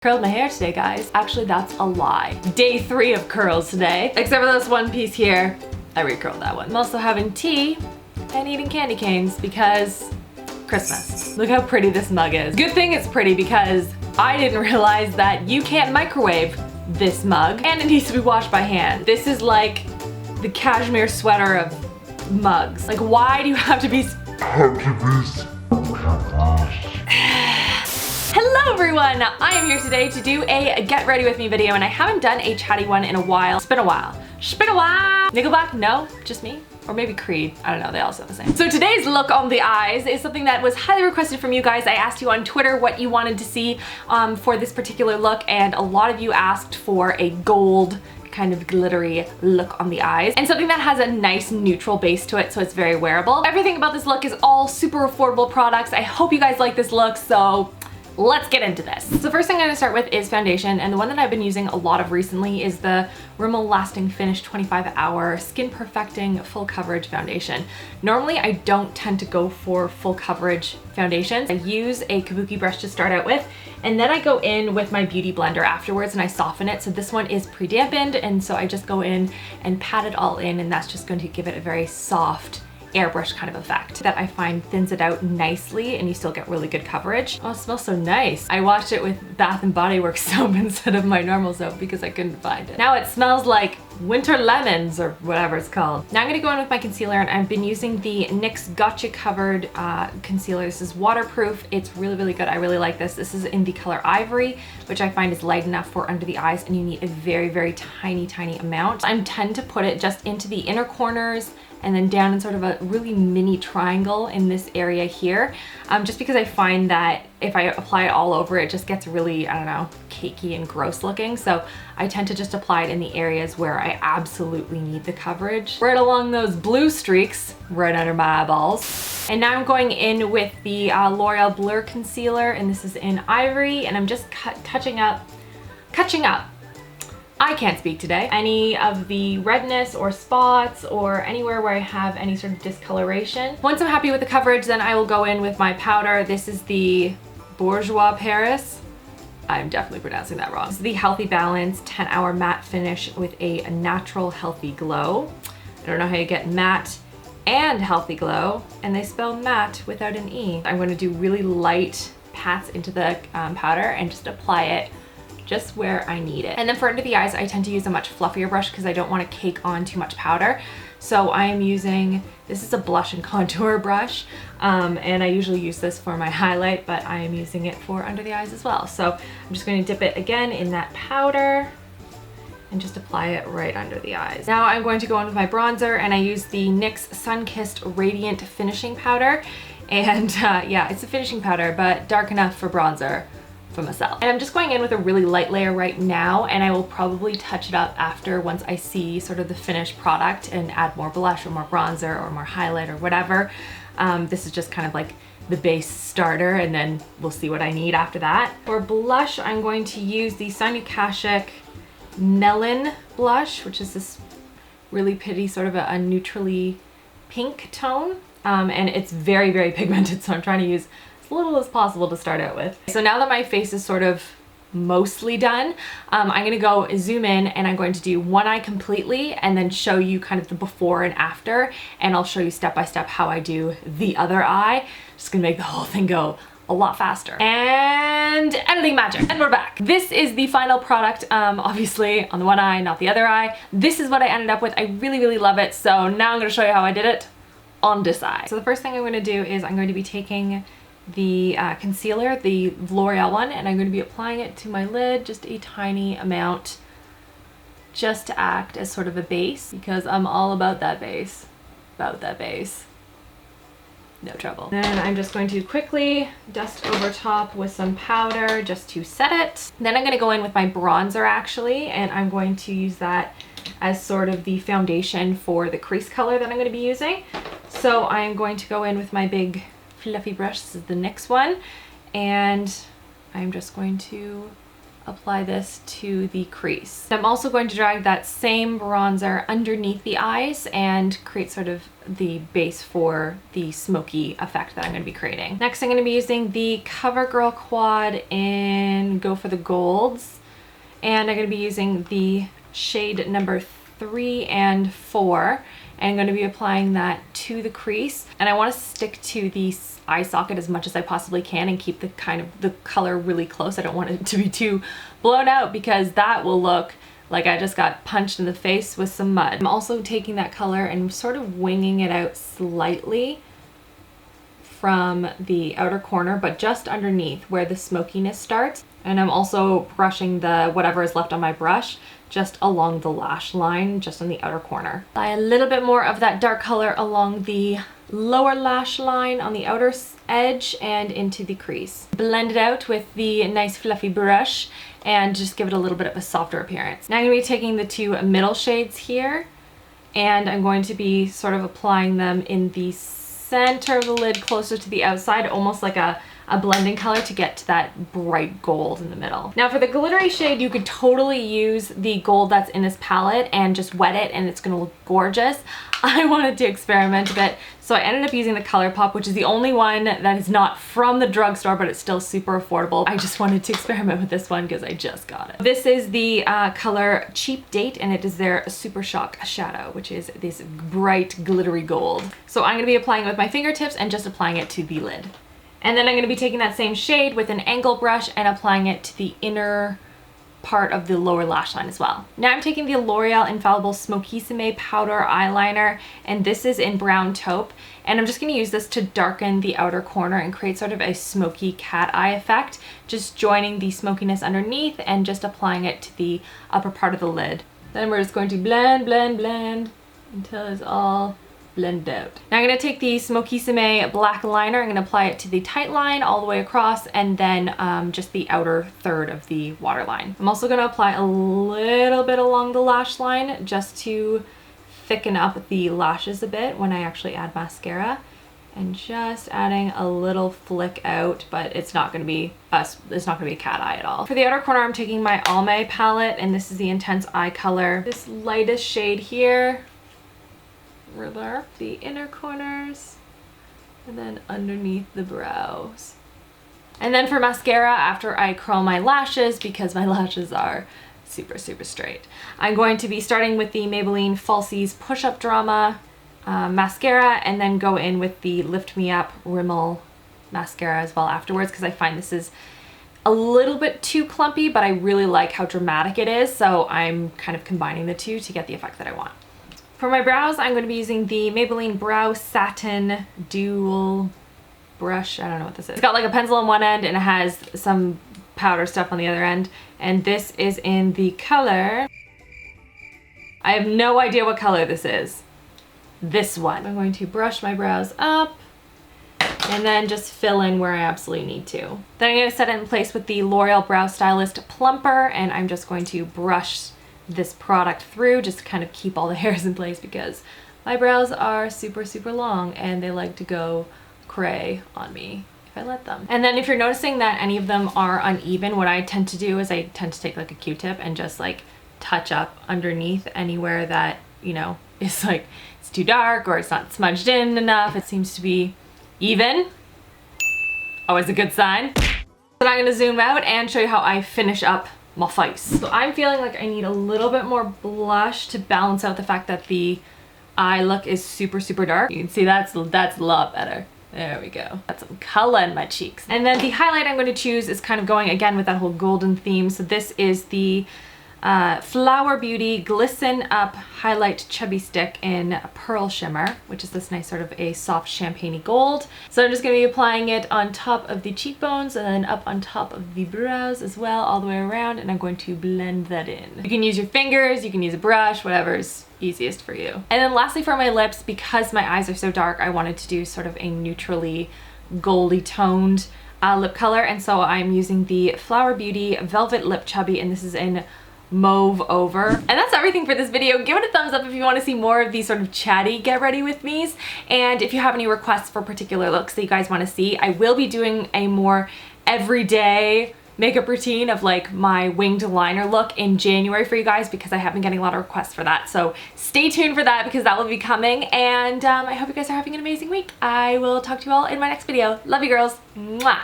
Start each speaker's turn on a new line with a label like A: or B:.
A: Curled my hair today, guys. Actually, that's a lie. Day 3 of curls today. Except for this one piece here. I recurled that one. I'm also having tea and eating candy canes because Christmas. Look how pretty this mug is. Good thing it's pretty because I didn't realize that you can't microwave this mug and it needs to be washed by hand. This is like the cashmere sweater of mugs. Like, why do you have to be Hello everyone! I am here today to do a get ready with me video and I haven't done a chatty one in a while. It's been a while. Nickelback? No? Just me? Or maybe Creed. I don't know, they all sound the same. So today's look on the eyes is something that was highly requested from you guys. I asked you on Twitter what you wanted to see for this particular look, and a lot of you asked for a gold kind of glittery look on the eyes and something that has a nice neutral base to it, so it's very wearable. Everything about this look is all super affordable products. I hope you guys like this look, so let's get into this. So the first thing I'm going to start with is foundation, and the one that I've been using a lot of recently is the Rimmel Lasting Finish 25-Hour Skin Perfecting Full Coverage Foundation. Normally I don't tend to go for full coverage foundations. I use a kabuki brush to start out with, and then I go in with my beauty blender afterwards and I soften it. So this one is pre-dampened, and so I just go in and pat it all in, and that's just going to give it a very soft airbrush kind of effect that I find thins it out nicely and you still get really good coverage. Oh, it smells so nice. I washed it with Bath & Body Works soap instead of my normal soap because I couldn't find it. Now it smells like winter lemons or whatever it's called. Now I'm gonna go in with my concealer, and I've been using the NYX Gotcha Covered concealer. This is waterproof. It's really, really good. I really like this. This is in the color Ivory, which I find is light enough for under the eyes, and you need a very, very tiny, tiny amount. I tend to put it just into the inner corners and then down in sort of a really mini triangle in this area here, just because I find that if I apply it all over, it just gets really, I don't know, cakey and gross looking. So I tend to just apply it in the areas where I absolutely need the coverage. Right along those blue streaks, right under my eyeballs. And now I'm going in with the L'Oreal Blur Concealer, and this is in Ivory, and I'm just catching up. I can't speak today. Any of the redness or spots or anywhere where I have any sort of discoloration. Once I'm happy with the coverage, then I will go in with my powder. This is the Bourjois Paris. I'm definitely pronouncing that wrong. This is the Healthy Balance 10-Hour Matte Finish with a natural healthy glow. I don't know how you get matte and healthy glow, and they spell matte without an E. I'm going to do really light pats into the powder and just apply it just where I need it. And then for under the eyes, I tend to use a much fluffier brush because I don't want to cake on too much powder. So I am using, this is a blush and contour brush, and I usually use this for my highlight, but I am using it for under the eyes as well. So I'm just going to dip it again in that powder and just apply it right under the eyes. Now I'm going to go on with my bronzer, and I use the NYX Sun-Kissed Radiant Finishing Powder. And yeah, it's a finishing powder, but dark enough for bronzer for myself. And I'm just going in with a really light layer right now, and I will probably touch it up after once I see sort of the finished product and add more blush or more bronzer or more highlight or whatever. This is just kind of like the base starter, and then we'll see what I need after that. For blush, I'm going to use the Sonia Kashuk Melon blush, which is this really pretty sort of a neutrally pink tone. And it's very, very pigmented, so I'm trying to use as little as possible to start out with. So now that my face is sort of mostly done, I'm gonna go zoom in, and I'm going to do one eye completely and then show you kind of the before and after, and I'll show you step by step how I do the other eye. Just gonna make the whole thing go a lot faster. And editing magic, and we're back. This is the final product, obviously on the one eye, not the other eye. This is what I ended up with. I really, really love it. So now I'm gonna show you how I did it on this eye. So the first thing I'm gonna do is I'm going to be taking the concealer, the L'Oreal one, and I'm going to be applying it to my lid, just a tiny amount, just to act as sort of a base, because I'm all about that base. No trouble. Then I'm just going to quickly dust over top with some powder just to set it. Then I'm going to go in with my bronzer actually, and I'm going to use that as sort of the foundation for the crease color that I'm going to be using. So I'm going to go in with my big fluffy brush. This is the NYX one, and I'm just going to apply this to the crease. I'm also going to drag that same bronzer underneath the eyes and create sort of the base for the smoky effect that I'm going to be creating. Next, I'm going to be using the CoverGirl quad in Go for the Golds, and I'm going to be using the shade number 3 and 4, and I'm going to be applying that to the crease. And I want to stick to the eye socket as much as I possibly can and keep the color really close. I don't want it to be too blown out because that will look like I just got punched in the face with some mud. I'm also taking that color and sort of winging it out slightly from the outer corner, but just underneath where the smokiness starts. And I'm also brushing the whatever is left on my brush just along the lash line, just on the outer corner. Apply a little bit more of that dark color along the lower lash line on the outer edge and into the crease. Blend it out with the nice fluffy brush and just give it a little bit of a softer appearance. Now I'm going to be taking the 2 middle shades here, and I'm going to be sort of applying them in the center of the lid closer to the outside, almost like a blending color to get to that bright gold in the middle. Now for the glittery shade, you could totally use the gold that's in this palette and just wet it and it's gonna look gorgeous. I wanted to experiment a bit, so I ended up using the ColourPop, which is the only one that is not from the drugstore, but it's still super affordable. I just wanted to experiment with this one because I just got it. This is the color Cheap Date, and it is their Super Shock shadow, which is this bright glittery gold. So I'm gonna be applying it with my fingertips and just applying it to the lid. And then I'm going to be taking that same shade with an angle brush and applying it to the inner part of the lower lash line as well. Now I'm taking the L'Oreal Infallible Smokissime Powder Eyeliner, and this is in Brown Taupe. And I'm just going to use this to darken the outer corner and create sort of a smoky cat eye effect, just joining the smokiness underneath and just applying it to the upper part of the lid. Then we're just going to blend, blend, blend until it's all blend out. Now I'm going to take the Smokissime black liner, I'm going to apply it to the tight line all the way across, and then just the outer third of the waterline. I'm also going to apply a little bit along the lash line just to thicken up the lashes a bit when I actually add mascara, and just adding a little flick out, but it's not going to be a cat eye at all. For the outer corner, I'm taking my Almay palette, and this is the Intense Eye color. This lightest shade here, there, the inner corners, and then underneath the brows. And then for mascara, after I curl my lashes, because my lashes are super straight, I'm going to be starting with the Maybelline Falsies Push Up Drama mascara, and then go in with the Lift Me Up Rimmel mascara as well afterwards, because I find this is a little bit too clumpy, but I really like how dramatic it is, so I'm kind of combining the two to get the effect that I want. For my brows, I'm going to be using the Maybelline Brow Satin Dual Brush. I don't know what this is. It's got like a pencil on one end and it has some powder stuff on the other end. And this is in the color, I have no idea what color this is. This one. I'm going to brush my brows up and then just fill in where I absolutely need to. Then I'm going to set it in place with the L'Oreal Brow Stylist Plumper, and I'm just going to brush this product through just to kind of keep all the hairs in place, because my brows are super long and they like to go cray on me if I let them. And then if you're noticing that any of them are uneven, what I tend to do is I tend to take like a Q-tip and just like touch up underneath anywhere that, you know, is like it's too dark or it's not smudged in enough. It seems to be even. Always a good sign. But I'm gonna zoom out and show you how I finish up my face. So I'm feeling like I need a little bit more blush to balance out the fact that the eye look is super dark. You can see that's a lot better. There we go. Got some color in my cheeks. And then the highlight I'm going to choose is kind of going again with that whole golden theme. So this is the Flower Beauty Glisten Up Highlight Chubby Stick in Pearl Shimmer, which is this nice sort of a soft champagne-y gold. So I'm just going to be applying it on top of the cheekbones and then up on top of the brows as well, all the way around, and I'm going to blend that in. You can use your fingers, you can use a brush, whatever's easiest for you. And then lastly for my lips, because my eyes are so dark, I wanted to do sort of a neutrally goldy toned lip color, and so I'm using the Flower Beauty Velvet Lip Chubby, and this is in Mauve Over. And that's everything for this video. Give it a thumbs up if you want to see more of these sort of chatty get ready with me's, and if you have any requests for particular looks that you guys want to see. I will be doing a more everyday makeup routine of like my winged liner look in January for you guys, because I have been getting a lot of requests for that. So stay tuned for that because that will be coming. And I hope you guys are having an amazing week. I will talk to you all in my next video. Love you girls. Mwah.